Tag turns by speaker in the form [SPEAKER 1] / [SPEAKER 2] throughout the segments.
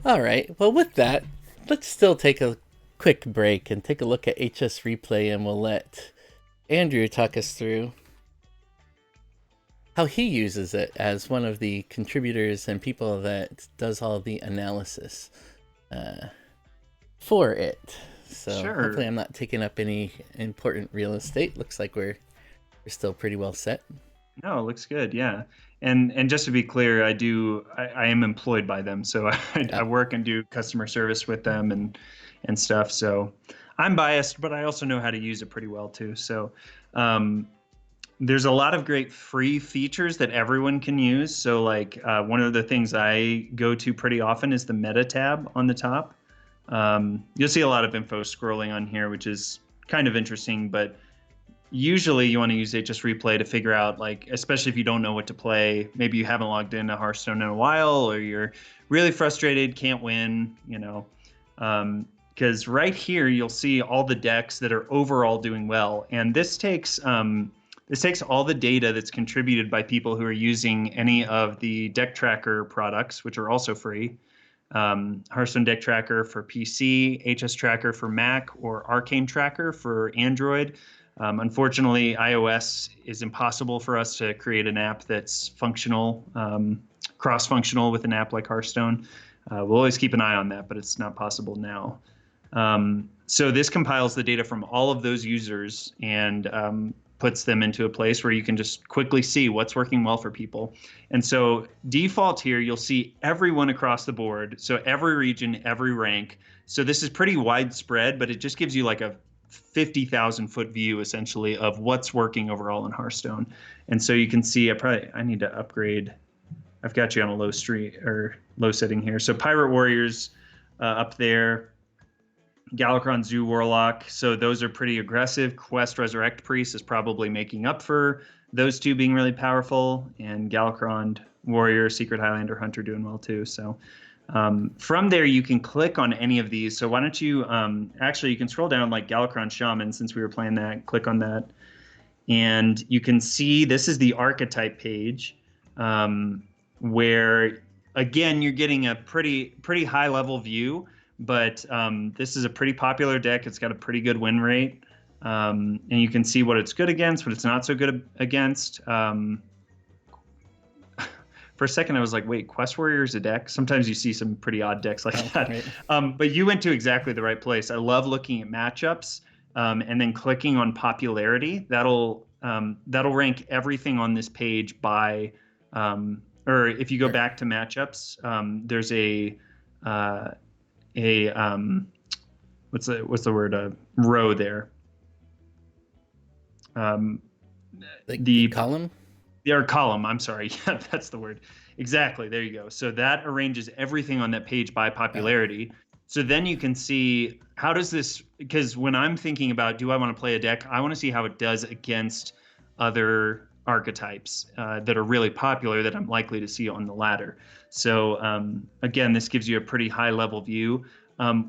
[SPEAKER 1] All right. Well, with that, let's still take a quick break and take a look at HS Replay, and we'll let Andrew talk us through how he uses it as one of the contributors and people that does all the analysis uh, for it. So hopefully,
[SPEAKER 2] Sure.
[SPEAKER 1] I'm not taking up any important real estate. Looks like we're still pretty well set.
[SPEAKER 2] No, it looks good. Yeah. And just to be clear, I am employed by them. So I
[SPEAKER 1] Oh,
[SPEAKER 2] work and do customer service with them and stuff. So I'm biased, but I also know how to use it pretty well too. So um, there's a lot of great free features that everyone can use. So like one of the things I go to pretty often is the meta tab on the top. You'll see a lot of info scrolling on here, which is kind of interesting, but usually you want to use HS Replay to figure out, like, especially if you don't know what to play, maybe you haven't logged into Hearthstone in a while, or you're really frustrated, can't win, because right here you'll see all the decks that are overall doing well, and this takes all the data that's contributed by people who are using any of the deck tracker products, which are also free. Hearthstone Deck Tracker for PC, HS Tracker for Mac, or Arcane Tracker for Android. Unfortunately, iOS is impossible for us to create an app that's functional, cross-functional with an app like Hearthstone. We'll always keep an eye on that, but it's not possible now. So this compiles the data from all of those users and puts them into a place where you can just quickly see what's working well for people. And so default here, you'll see everyone across the board. So every region, every rank. So this is pretty widespread, but it just gives you like a 50,000 foot view essentially of what's working overall in Hearthstone. And so you can see, I need to upgrade. I've got you on a low street or low setting here. So Pirate Warriors up there, Galakrond Zoo Warlock. So those are pretty aggressive. Quest Resurrect Priest is probably making up for those two being really powerful. And Galakrond Warrior, Secret Highlander Hunter doing well too. So from there, you can click on any of these. So why don't you actually, you can scroll down like Galakrond Shaman, since we were playing that, click on that. And you can see this is the archetype page where, again, you're getting a pretty high level view, but this is a pretty popular deck. It's got a pretty good win rate. And you can see what it's good against, what it's not so good against. For a second, I was like, wait, Quest Warrior is a deck? Sometimes you see some pretty odd decks like
[SPEAKER 1] oh,
[SPEAKER 2] that.
[SPEAKER 1] right.
[SPEAKER 2] But you went to exactly the right place. I love looking at matchups and then clicking on popularity. That'll rank everything on this page by, or if you go
[SPEAKER 1] Sure.
[SPEAKER 2] back to matchups, there's uh, a what's the word, row there. Um,
[SPEAKER 1] The
[SPEAKER 2] the
[SPEAKER 1] column.
[SPEAKER 2] Or column, I'm sorry. Yeah, that's the word. Exactly. There you go. So that arranges everything on that page by
[SPEAKER 1] Oh,
[SPEAKER 2] popularity. So then you can see, how does this, because when I'm thinking about, do I want to play a deck, I want to see how it does against other archetypes that are really popular that I'm likely to see on the ladder. So again, this gives you a pretty high level view.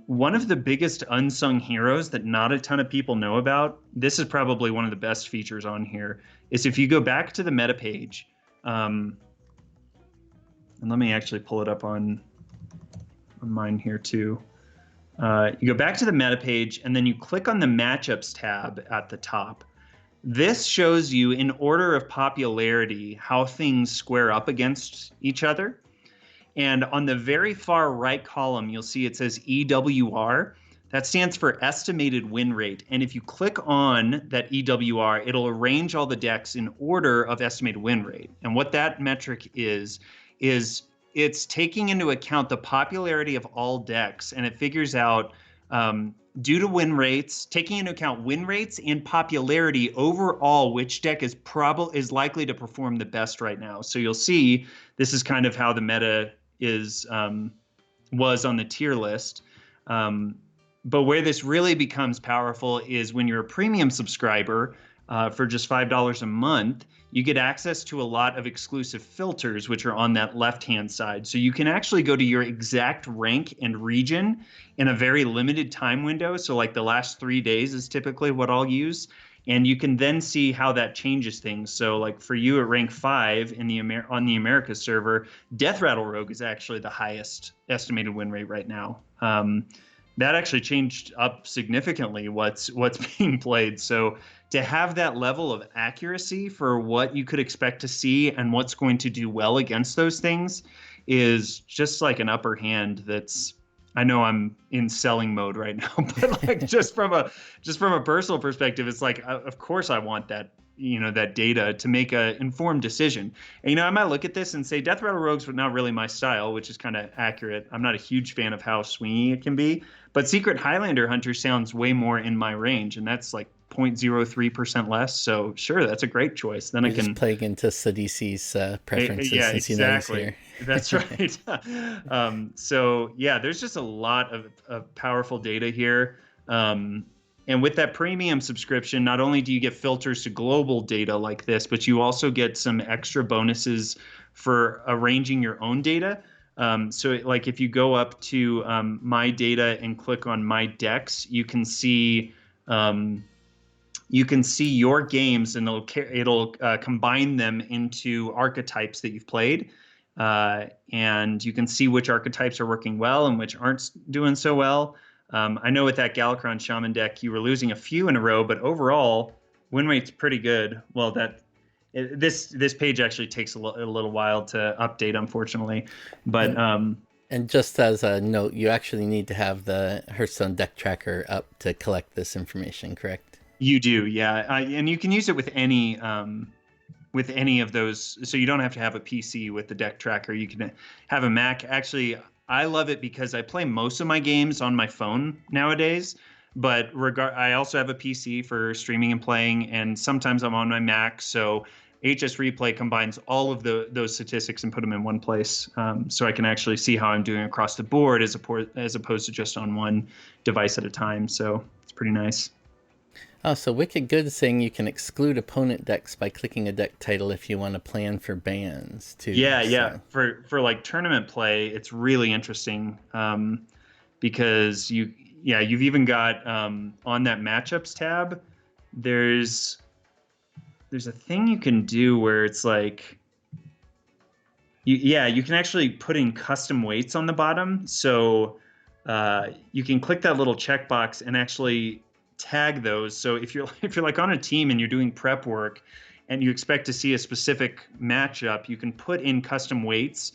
[SPEAKER 2] One of the biggest unsung heroes that not a ton of people know about, this is probably one of the best features on here, is if you go back to the meta page, and let me actually pull it up on mine here too. You go back to the meta page and then you click on the matchups tab at the top. This shows you in order of popularity how things square up against each other. And on the very far right column, you'll see it says EWR. That stands for estimated win rate. And if you click on that EWR, it'll arrange all the decks in order of estimated win rate. And what that metric is it's taking into account the popularity of all decks, and it figures out, due to win rates, taking into account win rates and popularity overall, which deck is likely to perform the best right now. So you'll see this is kind of how the meta is was on the tier list. But where this really becomes powerful is when you're a premium subscriber for just $5 a month, you get access to a lot of exclusive filters, which are on that left-hand side. So you can actually go to your exact rank and region in a very limited time window. So like the last 3 days is typically what I'll use. And you can then see how that changes things. So like for you at rank 5 in the on the Americas server, Death Rattle Rogue is actually the highest estimated win rate right now. That actually changed up significantly what's being played. So to have that level of accuracy for what you could expect to see and what's going to do well against those things is just like an upper hand that's, I know I'm in selling mode right now, but like just from a personal perspective, it's like, of course I want that, that data to make a informed decision. And, I might look at this and say Death Rattle Rogues were not really my style, which is kind of accurate. I'm not a huge fan of how swingy it can be, but Secret Highlander Hunter sounds way more in my range, and that's like 0.03% less. So sure, that's a great choice. Then
[SPEAKER 1] You're
[SPEAKER 2] I can
[SPEAKER 1] just playing into Sadisi's preferences.
[SPEAKER 2] Yeah,
[SPEAKER 1] since
[SPEAKER 2] exactly.
[SPEAKER 1] You know he's here.
[SPEAKER 2] That's right. So yeah, there's just a lot of powerful data here. And with that premium subscription, not only do you get filters to global data like this, but you also get some extra bonuses for arranging your own data. So like if you go up to My Data and click on My Decks, you can see your games, and it'll combine them into archetypes that you've played, and you can see which archetypes are working well and which aren't doing so well. I know with that Galakron Shaman deck, you were losing a few in a row, but overall, win rate's pretty good. Well, this page actually takes a little while to update, unfortunately, but.
[SPEAKER 1] And just as a note, you actually need to have the Hearthstone deck tracker up to collect this information, correct?
[SPEAKER 2] You do, yeah, and you can use it with any of those. So you don't have to have a PC with the deck tracker. You can have a Mac. Actually, I love it because I play most of my games on my phone nowadays. But I also have a PC for streaming and playing, and sometimes I'm on my Mac. So HSReplay combines all of those statistics and put them in one place, so I can actually see how I'm doing across the board as opposed to just on one device at a time. So it's pretty nice.
[SPEAKER 1] Oh, so Wicked Good is saying you can exclude opponent decks by clicking a deck title if you want to plan for bans too.
[SPEAKER 2] Yeah. For like tournament play, it's really interesting because you've even got on that matchups tab, there's a thing you can do where it's like you can actually put in custom weights on the bottom. So you can click that little checkbox and actually tag those. So if you're like on a team and you're doing prep work and you expect to see a specific matchup, you can put in custom weights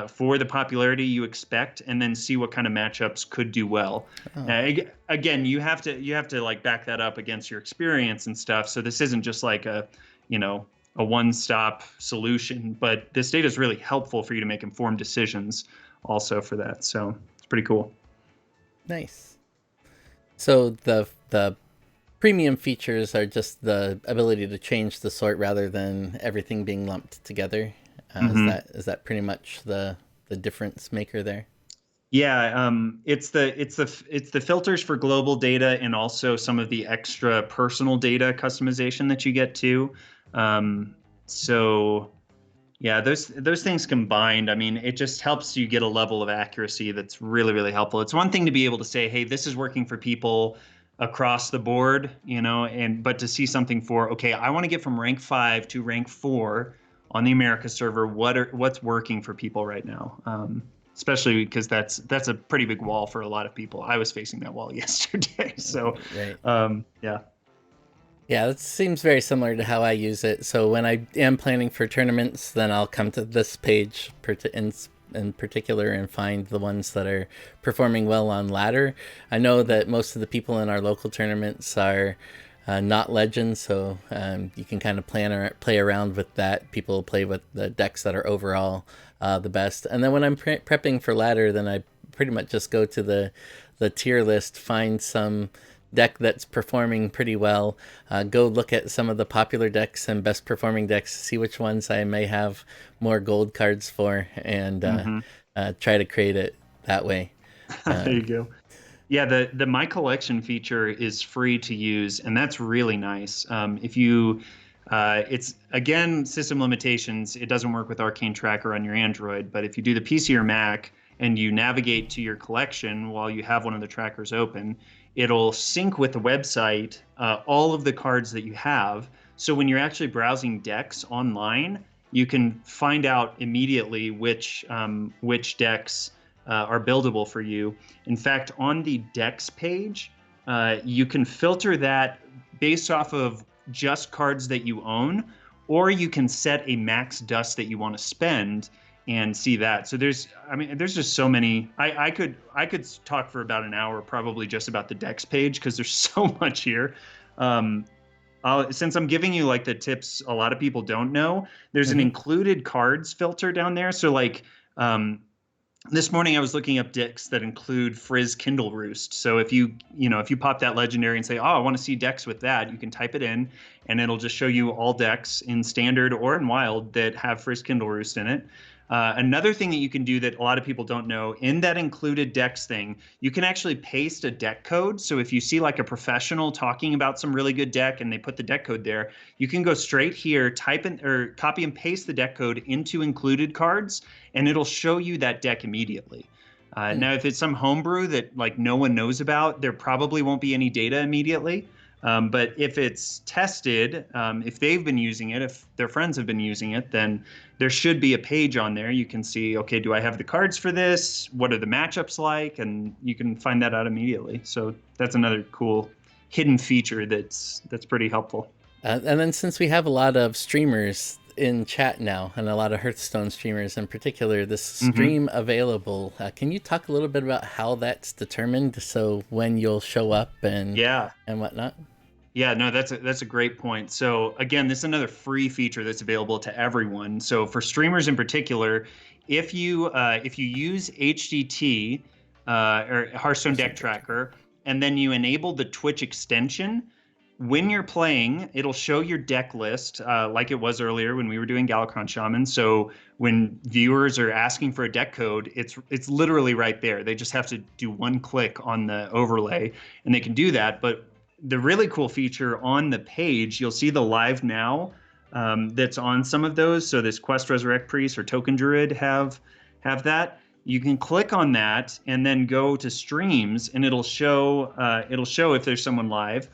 [SPEAKER 2] for the popularity you expect, and then see what kind of matchups could do well. Again, you have to like back that up against your experience and stuff. So this isn't just like a one-stop solution, but this data is really helpful for you to make informed decisions also for that. So it's pretty cool.
[SPEAKER 1] Nice. So the premium features are just the ability to change the sort rather than everything being lumped together. Is that pretty much the difference maker there?
[SPEAKER 2] Yeah, it's the filters for global data and also some of the extra personal data customization that you get too. So yeah, those things combined, I mean, it just helps you get a level of accuracy that's really, really helpful. It's one thing to be able to say, hey, this is working for people across the board, but to see something for, okay, I want to get from rank 5 to rank 4 on the America server, what's working for people right now? Especially because that's a pretty big wall for a lot of people. I was facing that wall yesterday. So
[SPEAKER 1] right.
[SPEAKER 2] Yeah.
[SPEAKER 1] Yeah, that seems very similar to how I use it. So when I am planning for tournaments, then I'll come to this page in particular and find the ones that are performing well on ladder. I know that most of the people in our local tournaments are not legends, so you can kind of play around with that. People play with the decks that are overall the best. And then when I'm prepping for ladder, then I pretty much just go to the tier list, find some deck that's performing pretty well, go look at some of the popular decks and best performing decks, see which ones I may have more gold cards for, and try to create it that way.
[SPEAKER 2] There you go. Yeah, the My Collection feature is free to use, and that's really nice. If you it's again system limitations, it doesn't work with Arcane Tracker on your Android, but if you do the PC or Mac and you navigate to your collection while you have one of the trackers open, it'll sync with the website all of the cards that you have. So when you're actually browsing decks online, you can find out immediately which decks are buildable for you. In fact, on the decks page, you can filter that based off of just cards that you own, or you can set a max dust that you want to spend and see that. So there's just so many. I could talk for about an hour probably just about the decks page because there's so much here. Since I'm giving you like the tips a lot of people don't know, there's an included cards filter down there. So like this morning I was looking up decks that include Frizz Kindle Roost. So if you pop that legendary and say, oh, I want to see decks with that, you can type it in and it'll just show you all decks in standard or in wild that have Frizz Kindle Roost in it. Another thing that you can do that a lot of people don't know, in that included decks thing, you can actually paste a deck code. So if you see like a professional talking about some really good deck and they put the deck code there, you can go straight here, type in or copy and paste the deck code into included cards, and it'll show you that deck immediately. Now, if it's some homebrew that like no one knows about, there probably won't be any data immediately. But if it's tested, if they've been using it, if their friends have been using it, then there should be a page on there. You can see, okay, do I have the cards for this? What are the matchups like? And you can find that out immediately. So that's another cool hidden feature that's pretty helpful.
[SPEAKER 1] And then since we have a lot of streamers in chat now, and a lot of Hearthstone streamers in particular, this stream available, can you talk a little bit about how that's determined? So when you'll show up and whatnot?
[SPEAKER 2] Yeah, no, that's a great point. So again, this is another free feature that's available to everyone. So for streamers in particular, if you use HDT or Hearthstone Deck Tracker, and then you enable the Twitch extension, when you're playing, it'll show your deck list like it was earlier when we were doing Galakron Shaman. So when viewers are asking for a deck code, it's literally right there. They just have to do one click on the overlay, and they can do that. But the really cool feature on the page, you'll see the live now that's on some of those. So this Quest Resurrect Priest or Token Druid have that. You can click on that and then go to streams, and it'll show if there's someone live.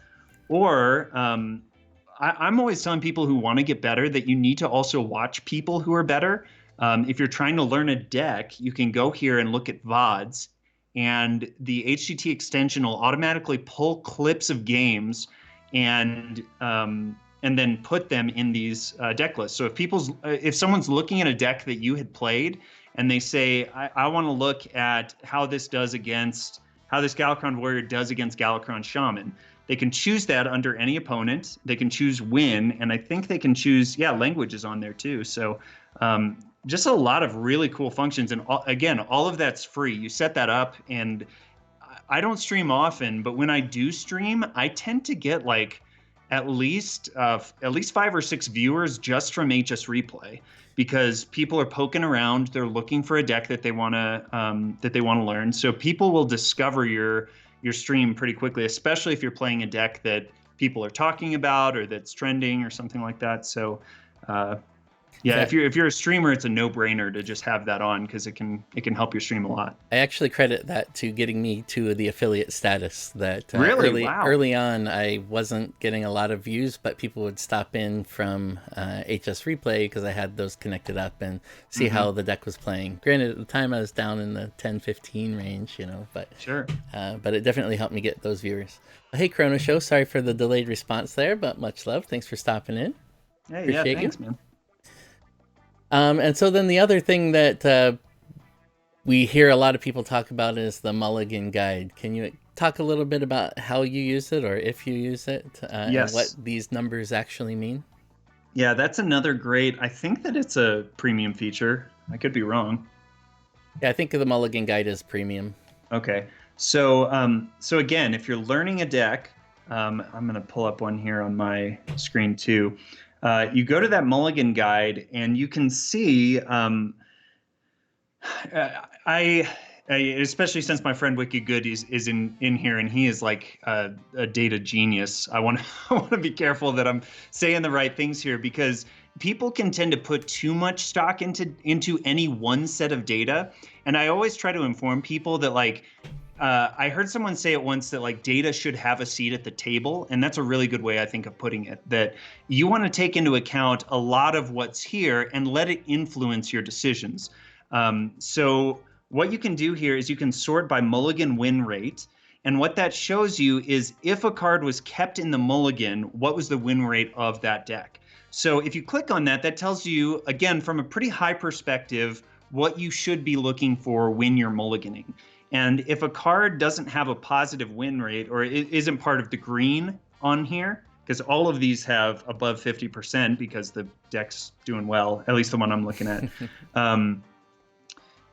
[SPEAKER 2] Or I'm always telling people who want to get better that you need to also watch people who are better. If you're trying to learn a deck, you can go here and look at VODs, and the HTT extension will automatically pull clips of games and then put them in these deck lists. So if someone's looking at a deck that you had played and they say, I want to look at how this Galakron Warrior does against Galakron Shaman, they can choose that under any opponent. They can choose win, and I think they can choose, language is on there too. So just a lot of really cool functions. And again, all of that's free. You set that up, and I don't stream often, but when I do stream, I tend to get like at least 5 or 6 viewers just from HSReplay, because people are poking around. They're looking for a deck that they want to learn. So people will discover your stream pretty quickly, especially if you're playing a deck that people are talking about or that's trending or something like that. So if you're a streamer, it's a no-brainer to just have that on, because it can help your stream a lot.
[SPEAKER 1] I actually credit that to getting me to the affiliate status. That
[SPEAKER 2] really,
[SPEAKER 1] early on, I wasn't getting a lot of views, but people would stop in from HSReplay because I had those connected up and see how the deck was playing. Granted, at the time I was down in the 10-15 range, but
[SPEAKER 2] sure.
[SPEAKER 1] But it definitely helped me get those viewers. Hey, Chrono Show, sorry for the delayed response there, but much love. Thanks for stopping in.
[SPEAKER 2] Hey,
[SPEAKER 1] Appreciate
[SPEAKER 2] thanks,
[SPEAKER 1] you.
[SPEAKER 2] man.
[SPEAKER 1] And so then the other thing that we hear a lot of people talk about is the Mulligan guide. Can you talk a little bit about how you use it, or if you use it,
[SPEAKER 2] yes,
[SPEAKER 1] and what these numbers actually mean?
[SPEAKER 2] Yeah, that's another great. I think that it's a premium feature. I could be wrong.
[SPEAKER 1] Yeah, I think the Mulligan guide is premium.
[SPEAKER 2] Okay. So again, if you're learning a deck, I'm going to pull up one here on my screen too. You go to that Mulligan guide, and you can see, especially since my friend WikiGood is in here, and he is like a data genius. I want to be careful that I'm saying the right things here, because people can tend to put too much stock into any one set of data. And I always try to inform people that, like, I heard someone say it once that, like, data should have a seat at the table. And that's a really good way, I think, of putting it, that you want to take into account a lot of what's here and let it influence your decisions. So what you can do here is you can sort by Mulligan win rate. And what that shows you is if a card was kept in the Mulligan, what was the win rate of that deck? So if you click on that, that tells you, again, from a pretty high perspective, what you should be looking for when you're mulliganing. And if a card doesn't have a positive win rate, or it isn't part of the green on here, because all of these have above 50% because the deck's doing well, at least the one I'm looking at. And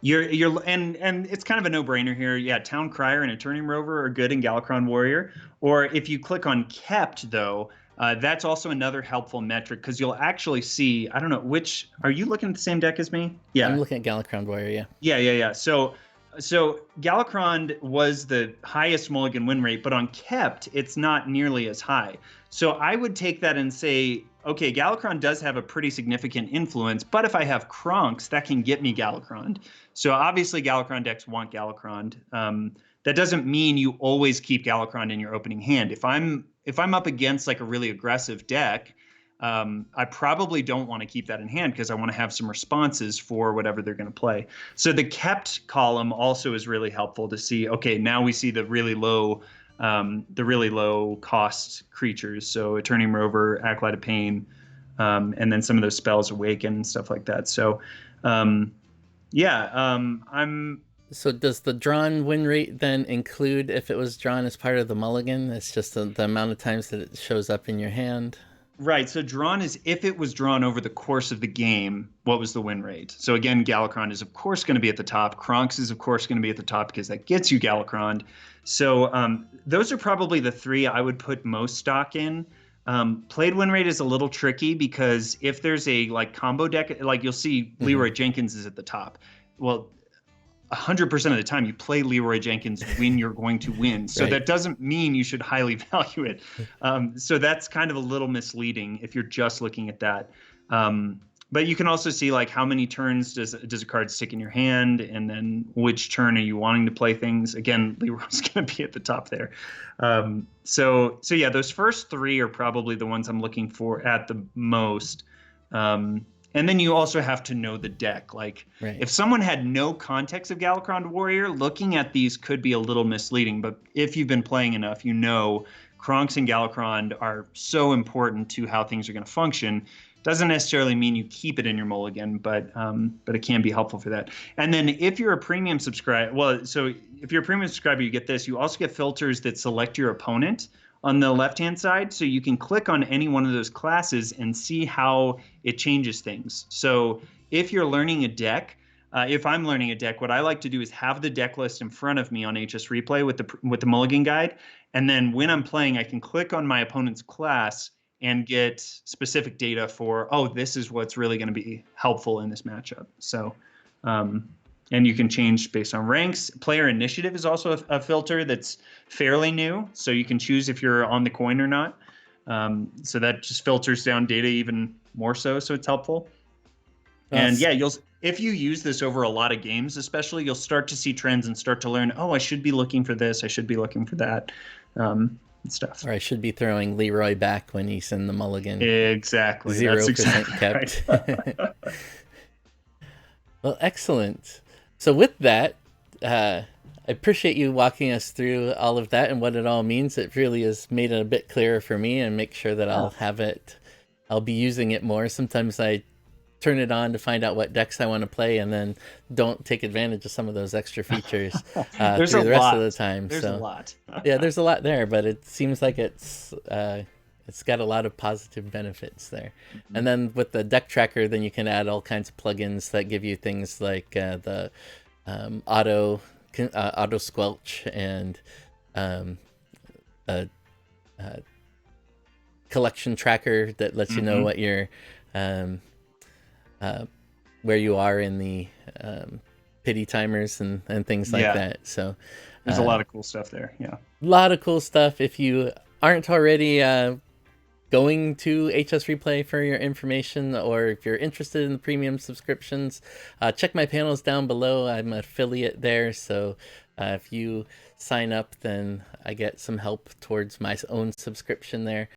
[SPEAKER 2] it's kind of a no-brainer here. Yeah, Town Crier and Attorney Rover are good in Galakron Warrior. Or if you click on kept, though, that's also another helpful metric, because you'll actually see, I don't know, which, are you looking at the same deck as me?
[SPEAKER 1] Yeah. I'm looking at Galakron Warrior,
[SPEAKER 2] yeah. Yeah. So Galakron was the highest mulligan win rate, but on kept, it's not nearly as high. So I would take that and say, okay, Galakron does have a pretty significant influence, but if I have Kronks, that can get me Galakron. So obviously Galakron decks want Galakron. That doesn't mean you always keep Galakron in your opening hand. If I'm up against like a really aggressive deck, I probably don't want to keep that in hand because I want to have some responses for whatever they're going to play. So the kept column also is really helpful to see, okay, now we see the really low cost creatures. So Attorney Rover, Acolyte of Pain, and then some of those spells, Awaken and stuff like that. So
[SPEAKER 1] So does the drawn win rate then include if it was drawn as part of the mulligan? It's just the amount of times that it shows up in your hand?
[SPEAKER 2] Right. So drawn is if it was drawn over the course of the game, what was the win rate? So again, Galakron is of course going to be at the top. Kronks is of course going to be at the top because that gets you Galakron. So those are probably the three I would put most stock in. Played win rate is a little tricky because if there's a like combo deck, like you'll see Leroy Jenkins is at the top. Well, 100% of the time you play Leroy Jenkins when you're going to win. So that doesn't mean you should highly value it. So that's kind of a little misleading if you're just looking at that. But you can also see like how many turns does a card stick in your hand, and then which turn are you wanting to play things. Again, Leroy's going to be at the top there. So yeah, those first three are probably the ones I'm looking for at the most. And then you also have to know the deck. Like if someone had no context of Galakron Warrior, looking at these could be a little misleading. But if you've been playing enough, you know Kronks and Galakron are so important to how things are going to function. Doesn't necessarily mean you keep it in your mulligan, but it can be helpful for that. And then if you're a premium subscriber, so if you're a premium subscriber, you get this. You also get filters that select your opponent on the left-hand side, so you can click on any one of those classes and see how it changes things. So if you're learning a deck, if I'm learning a deck, what I like to do is have the deck list in front of me on HSReplay with the Mulligan guide, and then when I'm playing, I can click on my opponent's class and get specific data for, oh, this is what's really going to be helpful in this matchup. So, and you can change based on ranks. Player initiative is also a filter that's fairly new. So you can choose if you're on the coin or not. So that just filters down data even more so it's helpful. And yeah, if you use this over a lot of games, especially, you'll start to see trends and start to learn, oh, I should be looking for this. I should be looking for that. And stuff.
[SPEAKER 1] Or I should be throwing Leroy back when he's in the mulligan.
[SPEAKER 2] Exactly.
[SPEAKER 1] 0% kept. Right. Well, excellent. So with that, I appreciate you walking us through all of that and what it all means. It really has made it a bit clearer for me, and make sure that I'll be using it more. Sometimes I turn it on to find out what decks I want to play, and then don't take advantage of some of those extra features through the rest of the time.
[SPEAKER 2] There's a lot.
[SPEAKER 1] Yeah, there's a lot there, but it seems like it's got a lot of positive benefits there. Mm-hmm. And then with the deck tracker, then you can add all kinds of plugins that give you things like the auto squelch and collection tracker that lets you know what your where you are in the pity timers and things like that. So
[SPEAKER 2] there's a lot of cool stuff there. Yeah,
[SPEAKER 1] a lot of cool stuff. If you aren't already going to HS Replay for your information, or if you're interested in the premium subscriptions, check my panels down below. I'm an affiliate there, so if you sign up, then I get some help towards my own subscription there.